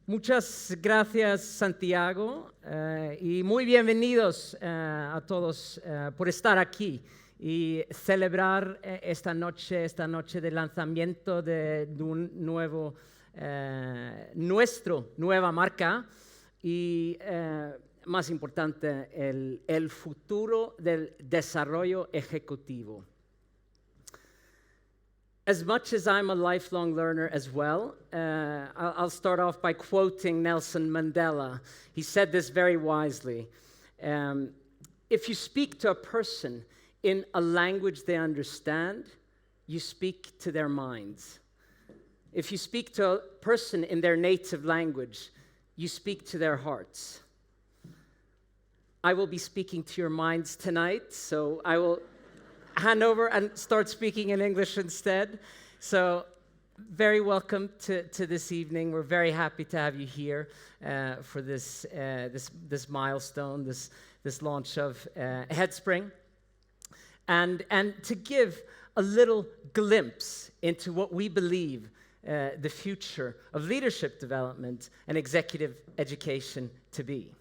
Muchas gracias, Santiago, y muy bienvenidos a todos por estar aquí y celebrar esta noche de lanzamiento de un nueva marca y, más importante, el futuro del desarrollo ejecutivo. As much as I'm a lifelong learner as well, I'll start off by quoting Nelson Mandela. He said this very wisely. If you speak to a person in a language they understand, you speak to their minds. If you speak to a person in their native language, you speak to their hearts. I will be speaking to your minds tonight, so I will hand over and start speaking in English instead. So, very welcome to this evening. We're very happy to have you here for this milestone, this launch of Headspring, and to give a little glimpse into what we believe the future of leadership development and executive education to be.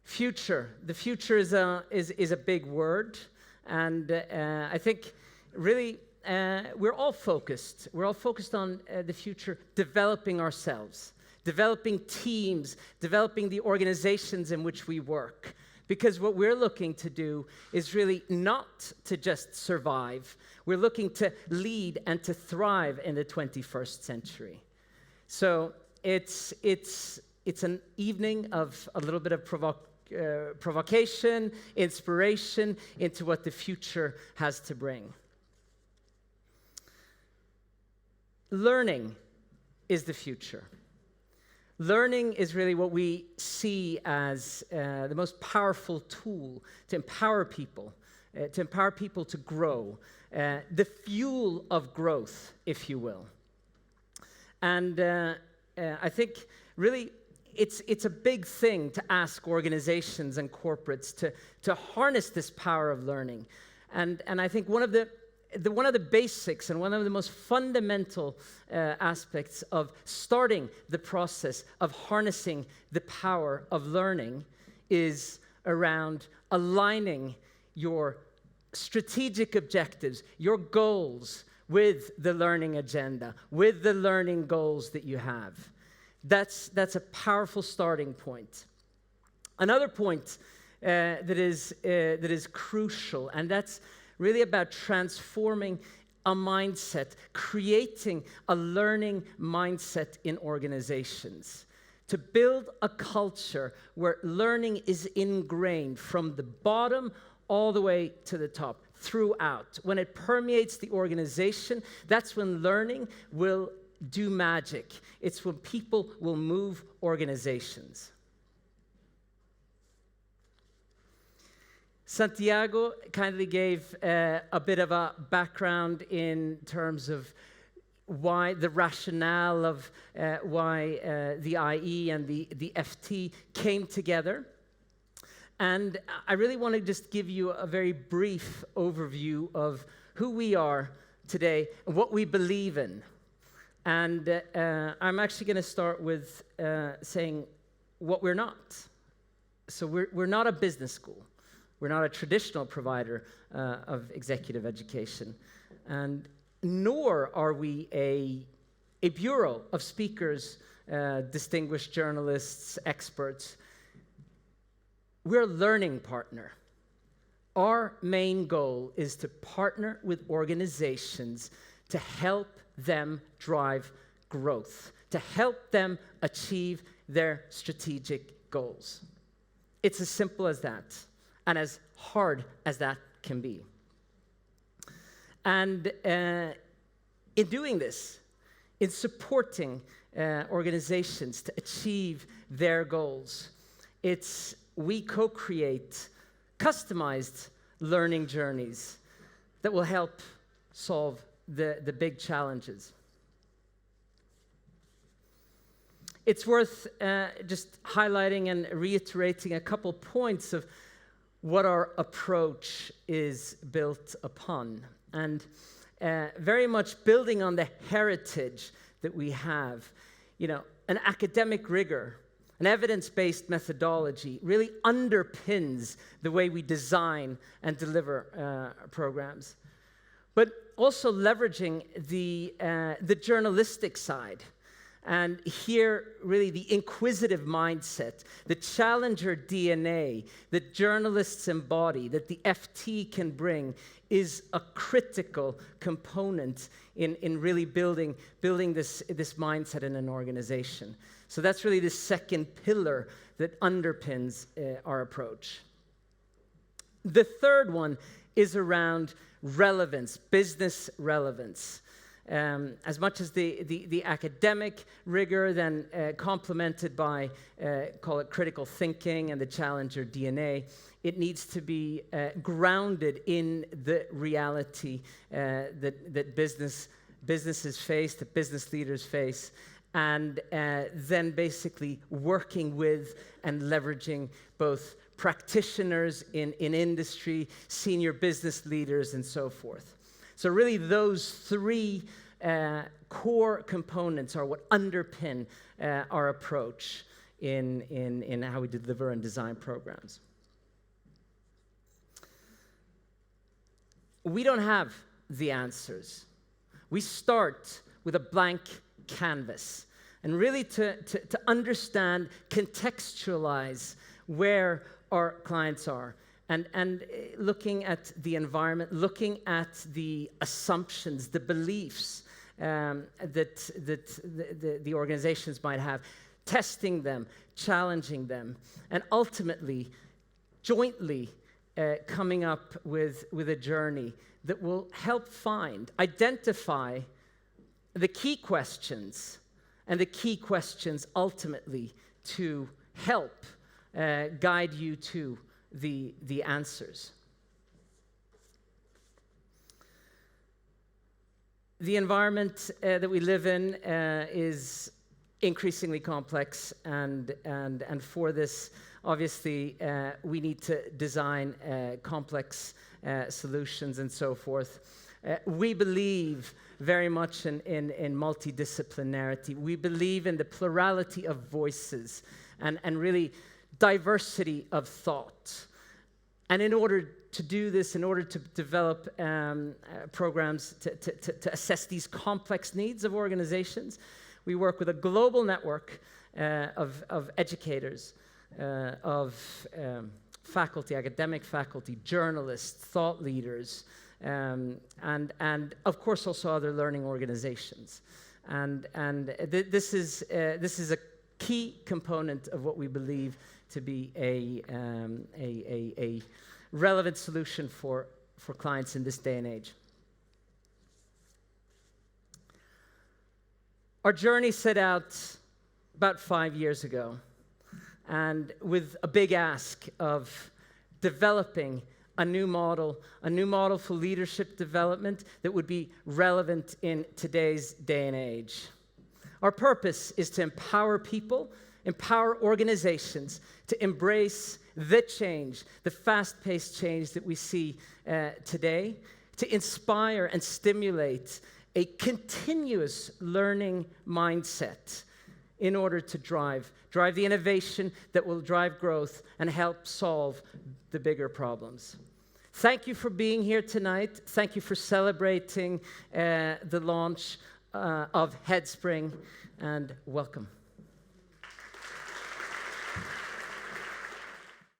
Future. The future is a big word, and I think really we're all focused. We're all focused on the future, developing ourselves, developing teams, developing the organizations in which we work. Because what we're looking to do is really not to just survive. We're looking to lead and to thrive in the 21st century. So it's an evening of a little bit of provocation, inspiration into what the future has to bring. Learning is the future. Learning is really what we see as the most powerful tool to empower people to grow, the fuel of growth, if you will. And I think really it's a big thing to ask organizations and corporates to harness this power of learning. And I think one of the basics and one of the most fundamental aspects of starting the process of harnessing the power of learning is around aligning your strategic objectives, your goals with the learning agenda, with the learning goals that you have. That's a powerful starting point. Another point that is crucial, and that's really about transforming a mindset, creating a learning mindset in organizations, to build a culture where learning is ingrained from the bottom all the way to the top, throughout. When it permeates the organization, that's when learning will do magic. It's when people will move organizations. Santiago kindly gave a bit of a background in terms of why the rationale of why the IE and the FT came together. And I really want to just give you a very brief overview of who we are today and what we believe in. And I'm actually going to start with saying what we're not. So we're not a business school. We're not a traditional provider of executive education. And nor are we a bureau of speakers, distinguished journalists, experts. We're a learning partner. Our main goal is to partner with organizations to help them drive growth, to help them achieve their strategic goals. It's as simple as that, and as hard as that can be. And in doing this, in supporting organizations to achieve their goals, we co-create customized learning journeys that will help solve the big challenges. It's worth just highlighting and reiterating a couple points of what our approach is built upon. And very much building on the heritage that we have. an academic rigor, an evidence-based methodology really underpins the way we design and deliver programs. But also leveraging the journalistic side. And here, really, the inquisitive mindset, the challenger DNA that journalists embody, that the FT can bring, is a critical component in really building this mindset in an organization. So that's really the second pillar that underpins our approach. The third one is around relevance, business relevance. As much as the academic rigor, then complemented by, call it critical thinking and the challenger DNA, it needs to be grounded in the reality that businesses face, that business leaders face, and then basically working with and leveraging both practitioners in industry, senior business leaders, and so forth. So really those three core components are what underpin our approach in how we deliver and design programs. We don't have the answers. We start with a blank canvas, and really to understand, contextualize where our clients are, and looking at the environment, looking at the assumptions, the beliefs that the organizations might have, testing them, challenging them, and ultimately, jointly coming up with a journey that will help identify the key questions, and the key questions ultimately to help guide you to the answers. The environment that we live in is increasingly complex, and for this, obviously, we need to design complex solutions and so forth. We believe very much in multidisciplinarity. We believe in the plurality of voices and really diversity of thought. And in order to do this, in order to develop programs to assess these complex needs of organizations, we work with a global network of educators, of faculty, academic faculty, journalists, thought leaders, and of course also other learning organizations. And this is a key component of what we believe to be a relevant solution for clients in this day and age. Our journey set out about 5 years ago, and with a big ask of developing a new model for leadership development that would be relevant in today's day and age. Our purpose is to empower people, empower organizations to embrace the change, the fast-paced change that we see today, to inspire and stimulate a continuous learning mindset in order to drive the innovation that will drive growth and help solve the bigger problems. Thank you for being here tonight. Thank you for celebrating the launch of Headspring, and welcome.